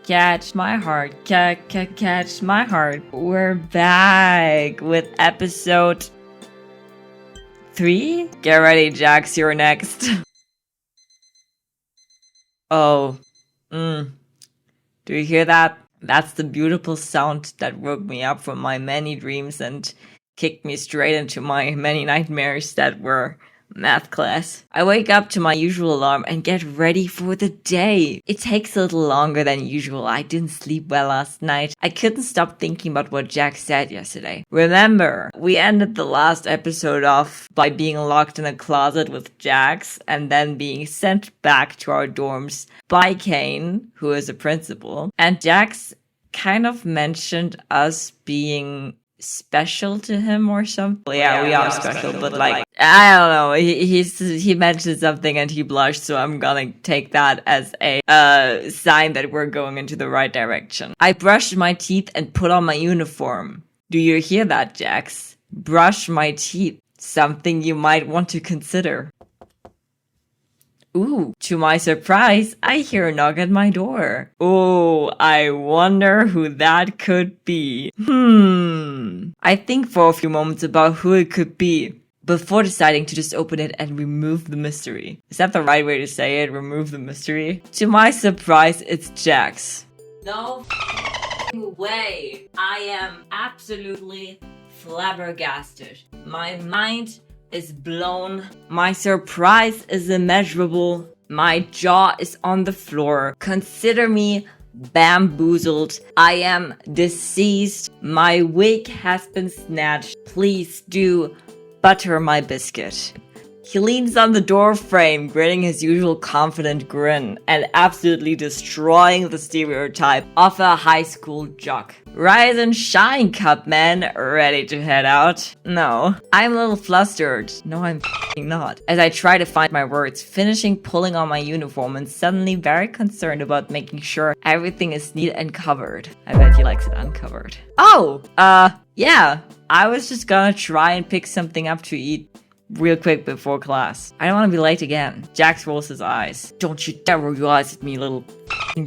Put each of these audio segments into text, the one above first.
Catch my heart, catch my heart. We're back with episode 3. Get ready, Jax, you're next. Oh, do you hear that? That's the beautiful sound that woke me up from my many dreams and kicked me straight into my many nightmares that were math class. I wake up to my usual alarm and get ready for the day. It takes a little longer than usual. I didn't sleep well last night. I couldn't stop thinking about what Jack said yesterday. Remember, we ended the last episode off by being locked in a closet with Jax and then being sent back to our dorms by Kane, who is a principal. And Jax kind of mentioned us being special to him or something. Yeah, we are special, but like, I don't know. He mentioned something and he blushed, so I'm gonna take that as a sign that we're going into the right direction. I brushed my teeth and put on my uniform. Do you hear that, Jax? Brush my teeth. Something you might want to consider. Ooh, to my surprise, I hear a knock at my door. Oh, I wonder who that could be. I think for a few moments about who it could be before deciding to just open it and remove the mystery. Is that the right way to say it? Remove the mystery? To my surprise, it's Jax. No way. I am absolutely flabbergasted. My mind is blown. My surprise is immeasurable. My jaw is on the floor. Consider me bamboozled. I am deceased. My wig has been snatched. Please do butter my biscuit. He leans on the door frame, grinning his usual confident grin, and absolutely destroying the stereotype of a high school jock. Rise and shine, cup man, ready to head out? No, I'm a little flustered. No, I'm not. As I try to find my words, finishing pulling on my uniform and suddenly very concerned about making sure everything is neat and covered. I bet he likes it uncovered. Oh, yeah, I was just gonna try and pick something up to eat real quick before class. I don't want to be late again. Jax rolls his eyes. Don't you dare roll your eyes at me, little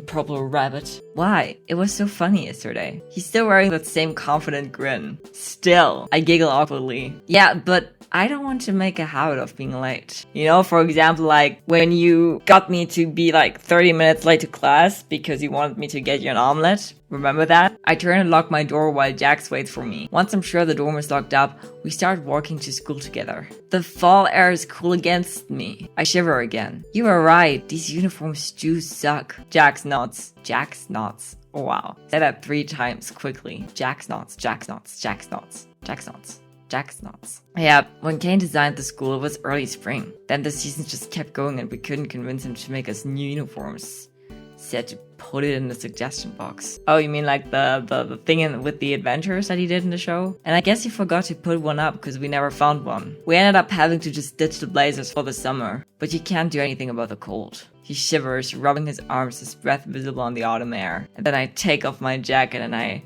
purple rabbit. Why? It was so funny yesterday. He's still wearing that same confident grin. Still. I giggle awkwardly. Yeah, but I don't want to make a habit of being late. You know, for example, like when you got me to be like 30 minutes late to class because you wanted me to get you an omelet. Remember that? I turn and lock my door while Jax waits for me. Once I'm sure the dorm is locked up, we start walking to school together. The fall air is cool against me. I shiver again. You are right, these uniforms do suck. Jax nods. Jax nods. Oh, wow. Say that 3 times quickly. Jax nods. Jax nods. Jax nods. Jax nods. Jax nods. Yeah, when Kane designed the school, it was early spring. Then the season just kept going and we couldn't convince him to make us new uniforms. Said to put it in the suggestion box. Oh, you mean like the thing with the adventures that he did in the show? And I guess he forgot to put one up because we never found one. We ended up having to just ditch the blazers for the summer. But you can't do anything about the cold. He shivers, rubbing his arms, his breath visible on the autumn air. And then I take off my jacket and I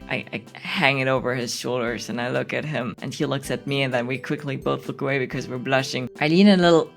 hang it over his shoulders and I look at him and he looks at me and then we quickly both look away because we're blushing. I lean a little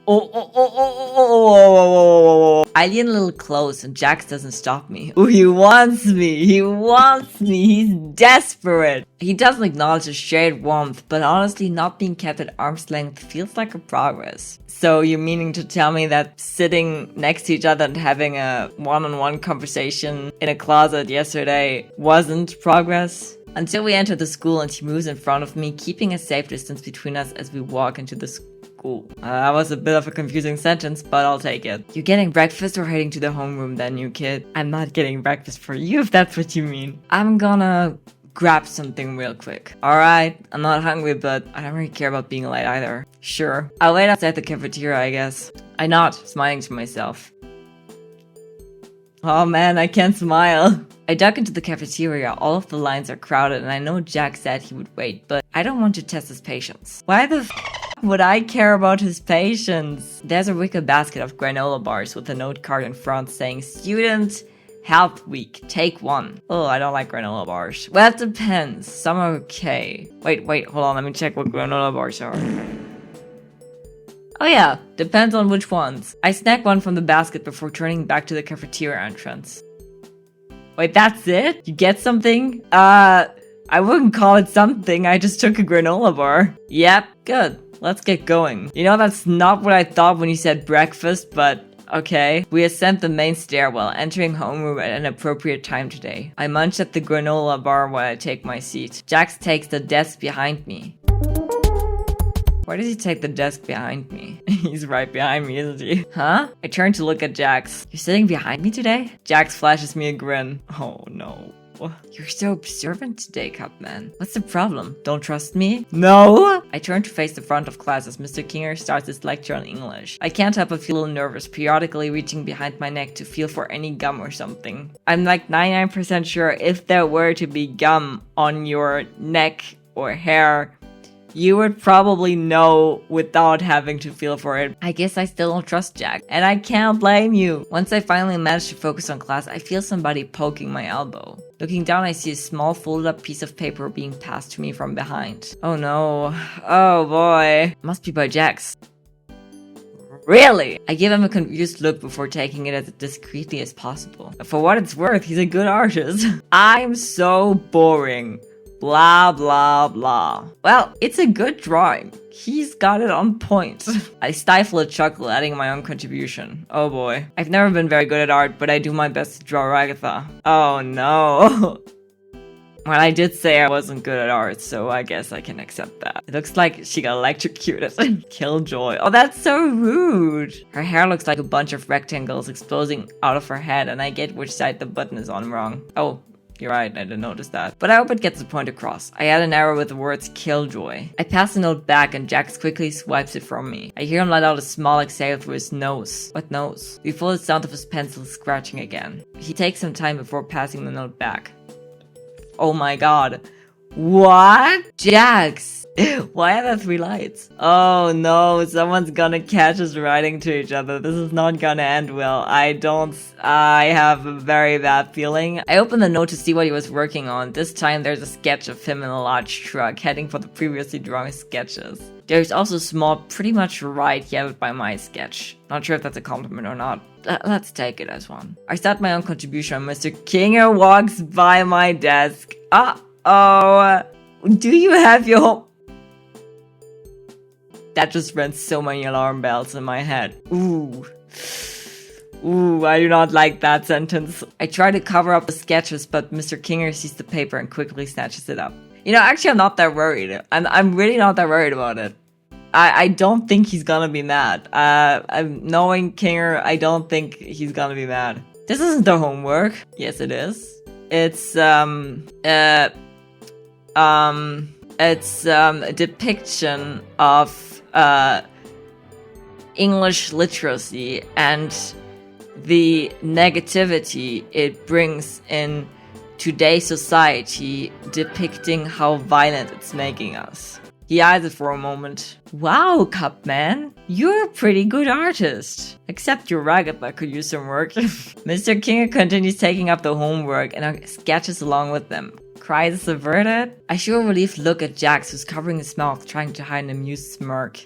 I lean a little close and Jax doesn't stop me. Oh, he wants me. He wants me. He's desperate. He doesn't acknowledge the shared warmth, but honestly, not being kept at arm's length feels like a progress. So you're meaning to tell me that sitting next to each other and having a one-on-one conversation in a closet yesterday wasn't progress? Until we enter the school and he moves in front of me, keeping a safe distance between us as we walk into the school. That was a bit of a confusing sentence, but I'll take it. You getting breakfast or heading to the homeroom then, you kid? I'm not getting breakfast for you if that's what you mean. I'm gonna grab something real quick. Alright, I'm not hungry, but I don't really care about being late either. Sure. I'll wait outside the cafeteria, I guess. I nod, smiling to myself. Oh man, I can't smile. I duck into the cafeteria. All of the lines are crowded and I know Jack said he would wait, but I don't want to test his patience. Why the would I care about his patience? There's a wicker basket of granola bars with a note card in front saying Student Health Week, take 1. Oh, I don't like granola bars. Well, it depends. Some are okay. Wait, hold on. Let me check what granola bars are. Oh yeah, depends on which ones. I snack one from the basket before turning back to the cafeteria entrance. Wait, that's it? You get something? I wouldn't call it something. I just took a granola bar. Yep, good. Let's get going. You know, that's not what I thought when you said breakfast, but okay. We ascend the main stairwell, entering homeroom at an appropriate time today. I munch at the granola bar while I take my seat. Jax takes the desk behind me. Why does he take the desk behind me? He's right behind me, isn't he? Huh? I turn to look at Jax. You're sitting behind me today? Jax flashes me a grin. Oh no. You're so observant today, Cupman. What's the problem? Don't trust me? No! I turn to face the front of class as Mr. Kinger starts his lecture on English. I can't help but feel a little nervous, periodically reaching behind my neck to feel for any gum or something. I'm like 99% sure if there were to be gum on your neck or hair, you would probably know without having to feel for it. I guess I still don't trust Jack, and I can't blame you. Once I finally manage to focus on class, I feel somebody poking my elbow. Looking down, I see a small folded up piece of paper being passed to me from behind. Oh no. Oh boy. Must be by Jax. Really? I give him a confused look before taking it as discreetly as possible. For what it's worth, he's a good artist. I'm so boring. Blah, blah, blah. Well, it's a good drawing. He's got it on point. I stifle a chuckle, adding my own contribution. Oh boy. I've never been very good at art, but I do my best to draw Ragatha. Oh no. Well, I did say I wasn't good at art, so I guess I can accept that. It looks like she got electrocuted. Killjoy. Oh, that's so rude. Her hair looks like a bunch of rectangles exploding out of her head, and I get which side the button is on wrong. Oh. You're right, I didn't notice that. But I hope it gets the point across. I add an arrow with the words Killjoy. I pass the note back and Jax quickly swipes it from me. I hear him let out a small exhale through his nose. What nose? We feel the sound of his pencil scratching again. He takes some time before passing the note back. Oh my god. What? Jax! Why are there 3 lights? Oh no, someone's gonna catch us writing to each other. This is not gonna end well. I have a very bad feeling. I open the note to see what he was working on. This time there's a sketch of him in a large truck heading for the previously drawn sketches. There's also a small, pretty much right yelled by my sketch. Not sure if that's a compliment or not. Let's take it as one. I start my own contribution. Mr. Kinger walks by my desk. Uh-oh. Do you have your... That just rang so many alarm bells in my head. Ooh. Ooh, I do not like that sentence. I try to cover up the sketches, but Mr. Kinger sees the paper and quickly snatches it up. You know, actually, I'm not that worried. I'm really not that worried about it. I don't think he's gonna be mad. I'm knowing Kinger, I don't think he's gonna be mad. This isn't the homework. Yes, it is. It's a depiction of English literacy and the negativity it brings in today's society, depicting how violent it's making us. He eyes it for a moment. Wow, Cupman, you're a pretty good artist. Except your Ragatha could use some work. Mr. Kinger continues taking up the homework and our sketches along with them. Cries averted? I shoot a relieved look at Jax, who's covering his mouth, trying to hide an amused smirk.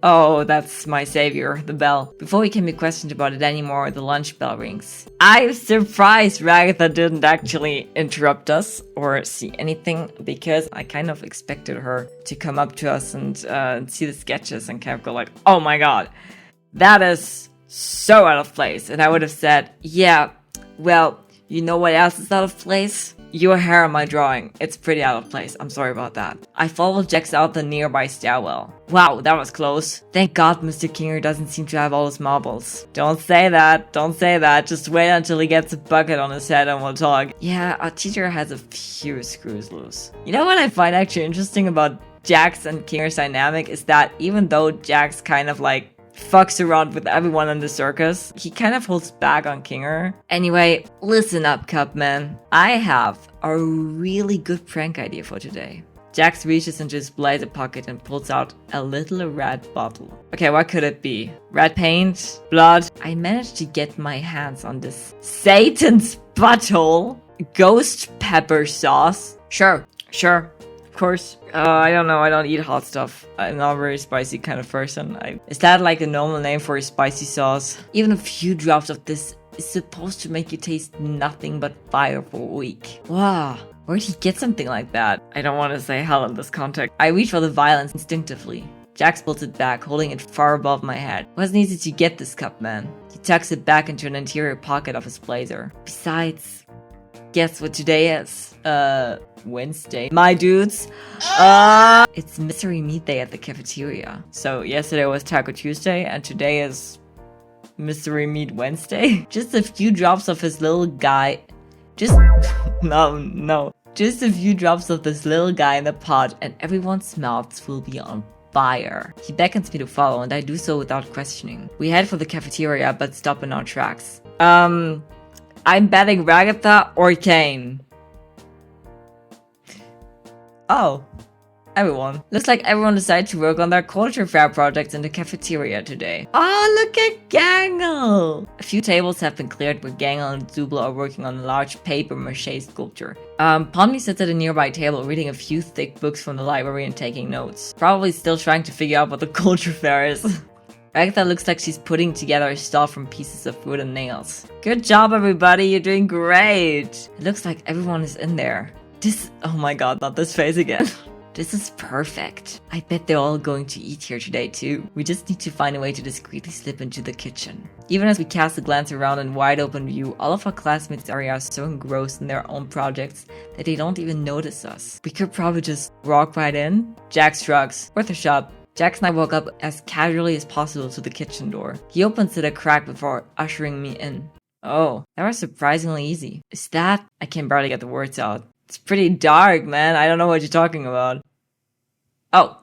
Oh, that's my savior, the bell. Before we can be questioned about it anymore, the lunch bell rings. I'm surprised Ragatha didn't actually interrupt us or see anything, because I kind of expected her to come up to us and see the sketches and kind of go like, oh my god, that is so out of place. And I would have said, yeah, well, you know what else is out of place? Your hair on my drawing. It's pretty out of place. I'm sorry about that. I followed Jax out the nearby stairwell. Wow, that was close. Thank God Mr. Kinger doesn't seem to have all his marbles. Don't say that. Don't say that. Just wait until he gets a bucket on his head and we'll talk. Yeah, our teacher has a few screws loose. You know what I find actually interesting about Jax and Kinger's dynamic is that even though Jax kind of like fucks around with everyone in the circus, he kind of holds back on Kinger. Anyway, listen up, Cupman. I have a really good prank idea for today. Jax reaches into his blazer pocket and pulls out a little red bottle. Okay, what could it be? Red paint? Blood? I managed to get my hands on this Satan's butthole. Ghost pepper sauce? Sure. Of course. I don't know, I don't eat hot stuff. I'm not a very spicy kind of person. Is that like a normal name for a spicy sauce? Even a few drops of this is supposed to make you taste nothing but fire for a week. Wow. Where'd he get something like that? I don't want to say hell in this context. I reach for the violence instinctively. Jax pulls it back, holding it far above my head. Wasn't easy to get this cup, man. He tucks it back into an interior pocket of his blazer. Besides, guess what today is? Wednesday. My dudes. It's Mystery Meat Day at the cafeteria. So yesterday was Taco Tuesday, and today is Mystery Meat Wednesday. Just a few drops of his little guy. No. Just a few drops of this little guy in the pot, and everyone's mouths will be on fire. He beckons me to follow, and I do so without questioning. We head for the cafeteria, but stop in our tracks. I'm betting Ragatha or Kane. Oh. Everyone. Looks like everyone decided to work on their culture fair projects in the cafeteria today. Oh, look at Gangle! A few tables have been cleared where Gangle and Zubla are working on a large paper mache sculpture. Pomni sits at a nearby table reading a few thick books from the library and taking notes. Probably still trying to figure out what the culture fair is. Agatha looks like she's putting together a stall from pieces of wood and nails. Good job, everybody, you're doing great! It looks like everyone is in there. Oh my god, not this face again. This is perfect. I bet they're all going to eat here today too. We just need to find a way to discreetly slip into the kitchen. Even as we cast a glance around in wide open view, all of our classmates are so engrossed in their own projects that they don't even notice us. We could probably just walk right in. Jax shrugs. Worth a shot. Jax and I walk up as casually as possible to the kitchen door. He opens it a crack before ushering me in. Oh, that was surprisingly easy. Is that? I can barely get the words out. It's pretty dark, man. I don't know what you're talking about. Oh.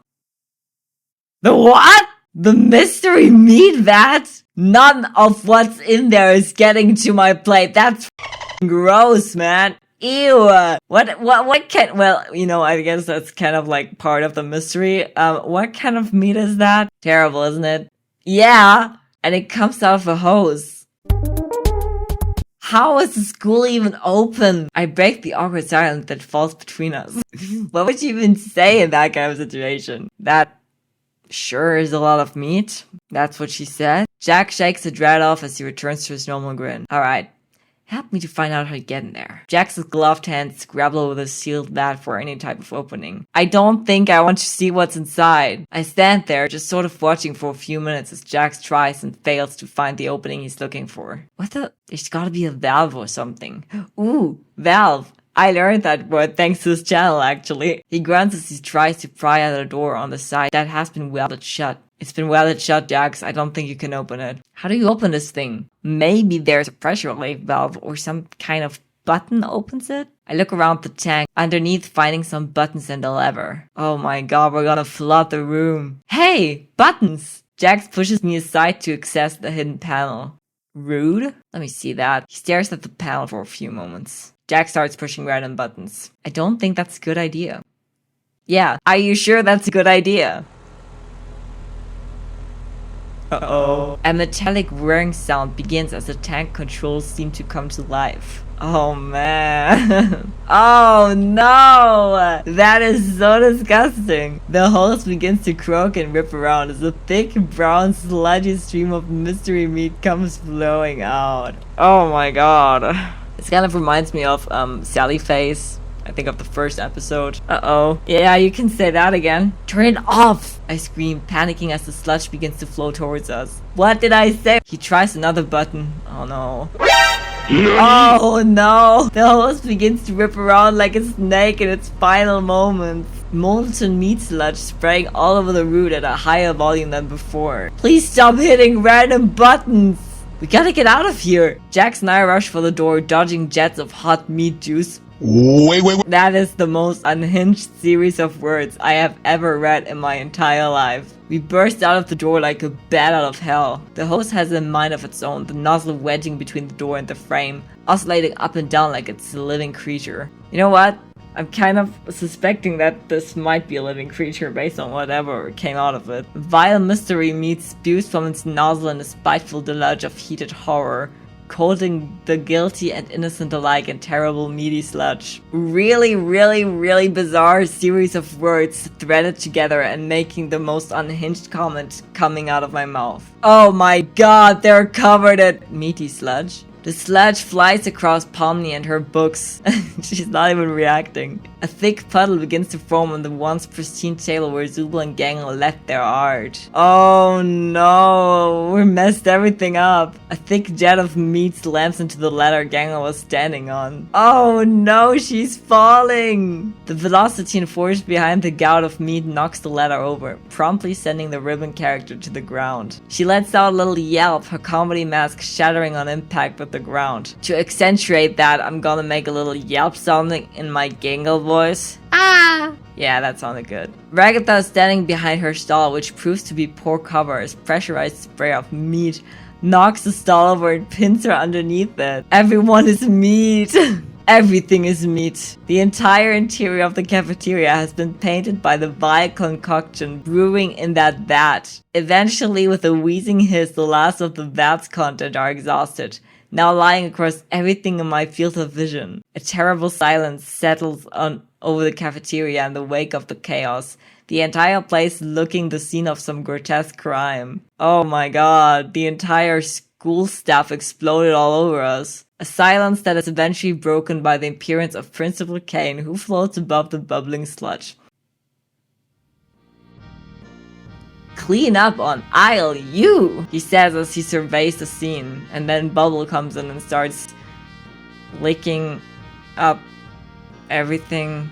The what? The mystery meat vat? None of what's in there is getting to my plate. That's gross, man. Ew. What can, well, you know, I guess that's kind of like part of the mystery. What kind of meat is that? Terrible, isn't it? Yeah. And it comes out of a hose. How is the school even open? I break the awkward silence that falls between us. What would you even say in that kind of situation? That sure is a lot of meat. That's what she said. Jack shakes the dread off as he returns to his normal grin. Alright. Help me to find out how to get in there. Jack's gloved hands grapple with a sealed vat for any type of opening. I don't think I want to see what's inside. I stand there, just sort of watching for a few minutes as Jax tries and fails to find the opening he's looking for. What the? There's gotta be a valve or something. Ooh, valve. I learned that word thanks to this channel, actually. He grunts as he tries to pry at a door on the side that has been welded shut. It's been welded shut, Jax. I don't think you can open it. How do you open this thing? Maybe there's a pressure relief valve or some kind of button opens it? I look around the tank, underneath finding some buttons and a lever. Oh my god, we're gonna flood the room. Hey, buttons! Jax pushes me aside to access the hidden panel. Rude? Let me see that. He stares at the panel for a few moments. Jax starts pushing random buttons. I don't think that's a good idea. Yeah, are you sure that's a good idea? Uh-oh. A metallic whirring sound begins as the tank controls seem to come to life. Oh man. Oh no! That is so disgusting. The hose begins to croak and rip around as a thick, brown, sludgy stream of mystery meat comes flowing out. Oh my god. This kind of reminds me of Sally Face. I think of the first episode. Uh-oh. Yeah, you can say that again. Turn it off! I scream, panicking as the sludge begins to flow towards us. What did I say? He tries another button. Oh no. Oh no! The hose begins to rip around like a snake in its final moments. Molten meat sludge spraying all over the room at a higher volume than before. Please stop hitting random buttons! We gotta get out of here! Jax and I rush for the door, dodging jets of hot meat juice. Wait. That is the most unhinged series of words I have ever read in my entire life. We burst out of the door like a bat out of hell. The hose has a mind of its own, the nozzle wedging between the door and the frame, oscillating up and down like it's a living creature. You know what? I'm kind of suspecting that this might be a living creature based on whatever came out of it. Vile mystery meat spews from its nozzle in a spiteful deluge of heated horror, coating the guilty and innocent alike in terrible meaty sludge. Really bizarre series of words threaded together and making the most unhinged comment coming out of my mouth. Oh my god, they're covered in meaty sludge. The sludge flies across Pomni and her books. She's not even reacting. A thick puddle begins to form on the once pristine table where Zubul and Gangle left their art. Oh no, we messed everything up. A thick jet of meat slams into the ladder Gangle was standing on. Oh no, she's falling. The velocity and force behind the gout of meat knocks the ladder over, promptly sending the ribbon character to the ground. She lets out a little yelp, her comedy mask shattering on impact with the ground. To accentuate that, I'm gonna make a little yelp sounding in my Gangle voice. Ah! Yeah, that sounded good. Ragatha is standing behind her stall, which proves to be poor cover as pressurized spray of meat knocks the stall over and pins her underneath it. Everyone is meat. Everything is meat. The entire interior of the cafeteria has been painted by the vile concoction brewing in that vat. Eventually, with a wheezing hiss, the last of the vat's content are exhausted, now lying across everything in my field of vision. A terrible silence settles over the cafeteria in the wake of the chaos, the entire place looking the scene of some grotesque crime. Oh my god, the entire school staff exploded all over us. A silence that is eventually broken by the appearance of Principal Kane, who floats above the bubbling sludge. Clean up on aisle U, he says as he surveys the scene, and then Bubble comes in and starts licking up everything.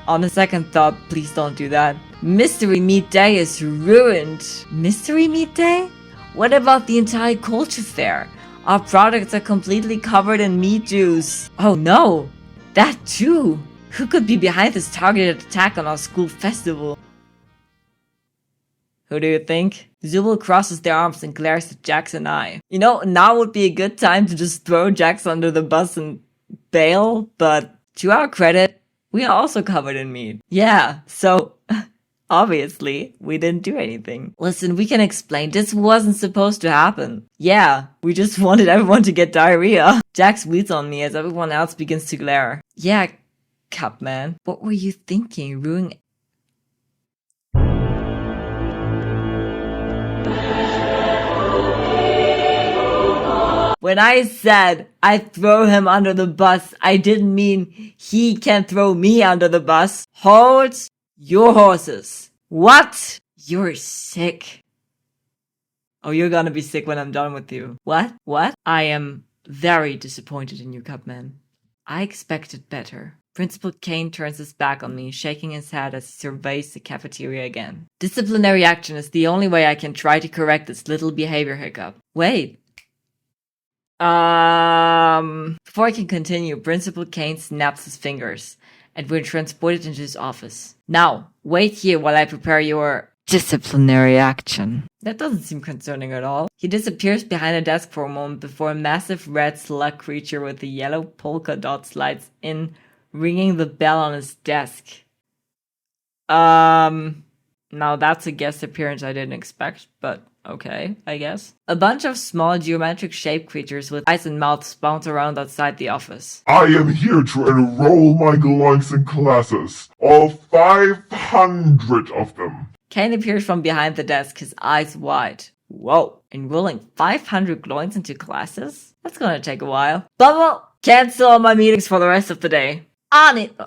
On a second thought, please don't do that. Mystery Meat Day is ruined. Mystery Meat Day? What about the entire culture fair? Our products are completely covered in meat juice. Oh no, that too. Who could be behind this targeted attack on our school festival? Who do you think? Zubul crosses their arms and glares at Jax and I. You know, now would be a good time to just throw Jax under the bus and bail, but to our credit, we are also covered in meat. Yeah, so obviously, we didn't do anything. Listen, we can explain. This wasn't supposed to happen. Yeah, we just wanted everyone to get diarrhea. Jax wheels on me as everyone else begins to glare. Yeah, Cupman, what were you thinking? Ruining... When I said I'd throw him under the bus, I didn't mean he can throw me under the bus. Hold your horses. What? You're sick. Oh, you're gonna be sick when I'm done with you. What? What? I am very disappointed in you, Cupman. I expected better. Principal Kane turns his back on me, shaking his head as he surveys the cafeteria again. Disciplinary action is the only way I can try to correct this little behavior hiccup. Wait. Before I can continue, Principal Kane snaps his fingers, and we're transported into his office. Now, wait here while I prepare your disciplinary action. That doesn't seem concerning at all. He disappears behind a desk for a moment before a massive red slug creature with a yellow polka dot slides in, ringing the bell on his desk. Now that's a guest appearance I didn't expect, but okay, I guess. A bunch of small geometric shaped creatures with eyes and mouths bounce around outside the office. I am here to enroll my Gloinks in classes. All 500 of them. Kane appears from behind the desk, his eyes wide. Whoa, enrolling 500 Gloins into classes? That's gonna take a while. Bubble, cancel all my meetings for the rest of the day. On it.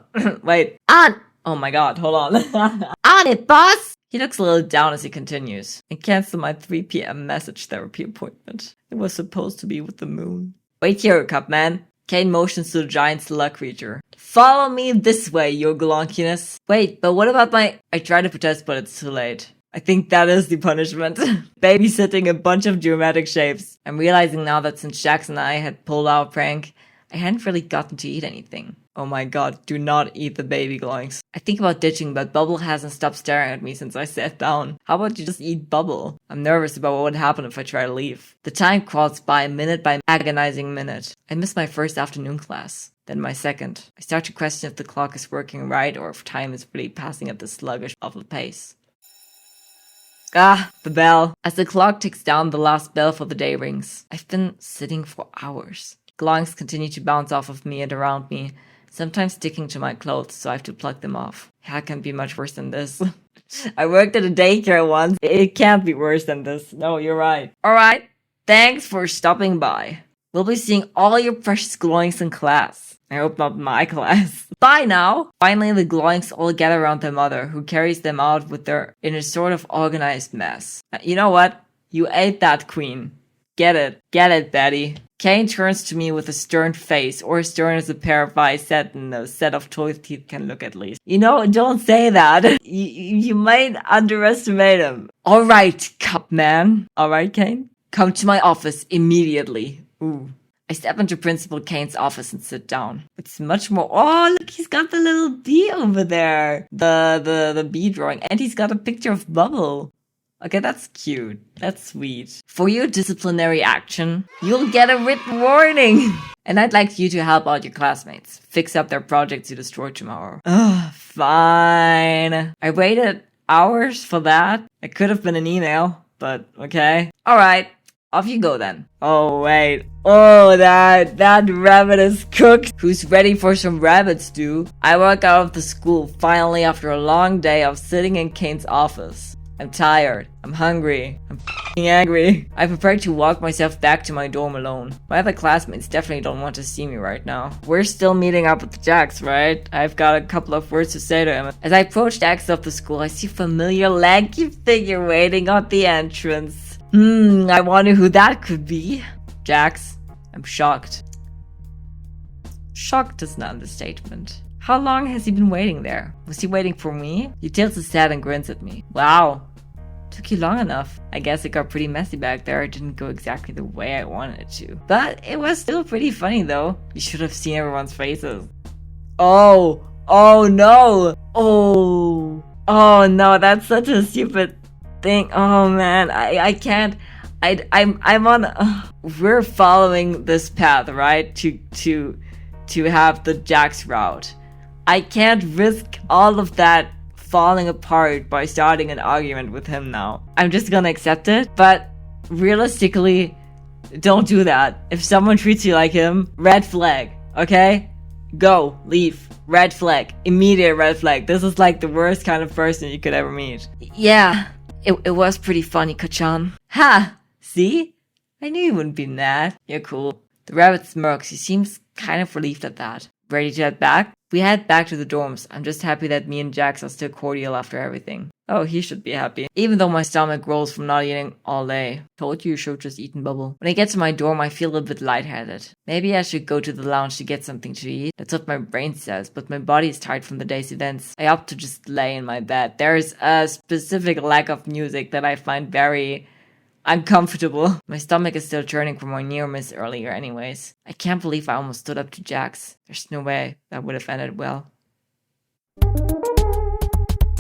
Wait. On. Oh my god, hold on. On it, boss! He looks a little down as he continues. And cancel my 3 p.m. message therapy appointment. It was supposed to be with the moon. Wait here, Cupman. Kane motions to the giant slug creature. Follow me this way, your glonkiness. Wait, but what about my... I try to protest, but it's too late. I think that is the punishment. Babysitting a bunch of geometric shapes. I'm realizing now that since Jax and I had pulled our prank, I hadn't really gotten to eat anything. Oh my god, do not eat the baby gloinks. I think about ditching, but Bubble hasn't stopped staring at me since I sat down. How about you just eat Bubble? I'm nervous about what would happen if I try to leave. The time crawls by minute by agonizing minute. I miss my first afternoon class, then my second. I start to question if the clock is working right or if time is really passing at the sluggish of a pace. Ah, the bell. As the clock ticks down, the last bell for the day rings. I've been sitting for hours. Gloinks continue to bounce off of me and around me, sometimes sticking to my clothes, so I have to pluck them off. Yeah, it can't be much worse than this. I worked at a daycare once. It can't be worse than this. No, you're right. Alright, Thanks for stopping by. We'll be seeing all your precious glowings in class. I hope not my class. Bye now! Finally, the glowings all gather around their mother, who carries them out with her in a sort of organized mess. You know what? You ate that, Queen. Get it, Betty. Kane turns to me with a stern face, or as stern as a pair of eyes set in a set of toy teeth can look at least. You know, don't say that. You might underestimate him. Alright, Cupman. Alright, Kane? Come to my office immediately. Ooh. I step into Principal Kane's office and sit down. It's much more. Oh, look, he's got the little bee over there. The bee drawing. And he's got a picture of Bubble. Okay, that's cute. That's sweet. For your disciplinary action, you'll get a written warning. And I'd like you to help out your classmates. Fix up their projects you destroyed tomorrow. Ugh, fine. I waited hours for that. It could have been an email, but okay. Alright, off you go then. Oh, wait. Oh, that rabbit is cooked. Who's ready for some rabbit stew? I walk out of the school finally after a long day of sitting in Kane's office. I'm tired. I'm hungry. I'm f***ing angry. I prepare to walk myself back to my dorm alone. My other classmates definitely don't want to see me right now. We're still meeting up with the Jacks, right? I've got a couple of words to say to him. As I approach the exit of the school, I see a familiar lanky figure waiting at the entrance. I wonder who that could be. Jax, I'm shocked. Shocked is an understatement. How long has he been waiting there? Was he waiting for me? He tilts his head and grins at me. Wow. Took you long enough. I guess it got pretty messy back there. It didn't go exactly the way I wanted it to. But it was still pretty funny though. You should have seen everyone's faces. Oh no. Oh no, that's such a stupid thing. Oh man, I can't. I'm on. We're following this path, right? To have the Jax route. I can't risk all of that falling apart by starting an argument with him now. I'm just gonna accept it, but realistically, don't do that. If someone treats you like him, red flag, okay? Go, leave, red flag, immediate red flag. This is like the worst kind of person you could ever meet. Yeah, it was pretty funny, Kachan. Ha! See? I knew you wouldn't be mad. You're cool. The rabbit smirks. He seems kind of relieved at that. Ready to head back? We head back to the dorms. I'm just happy that me and Jax are still cordial after everything. Oh, he should be happy. Even though my stomach rolls from not eating all day. Told you should just eaten Bubble. When I get to my dorm, I feel a bit lightheaded. Maybe I should go to the lounge to get something to eat. That's what my brain says, but my body is tired from the day's events. I opt to just lay in my bed. There's a specific lack of music that I find very uncomfortable. My stomach is still churning from my near miss earlier anyways. I can't believe I almost stood up to Jax. There's no way that would have ended well.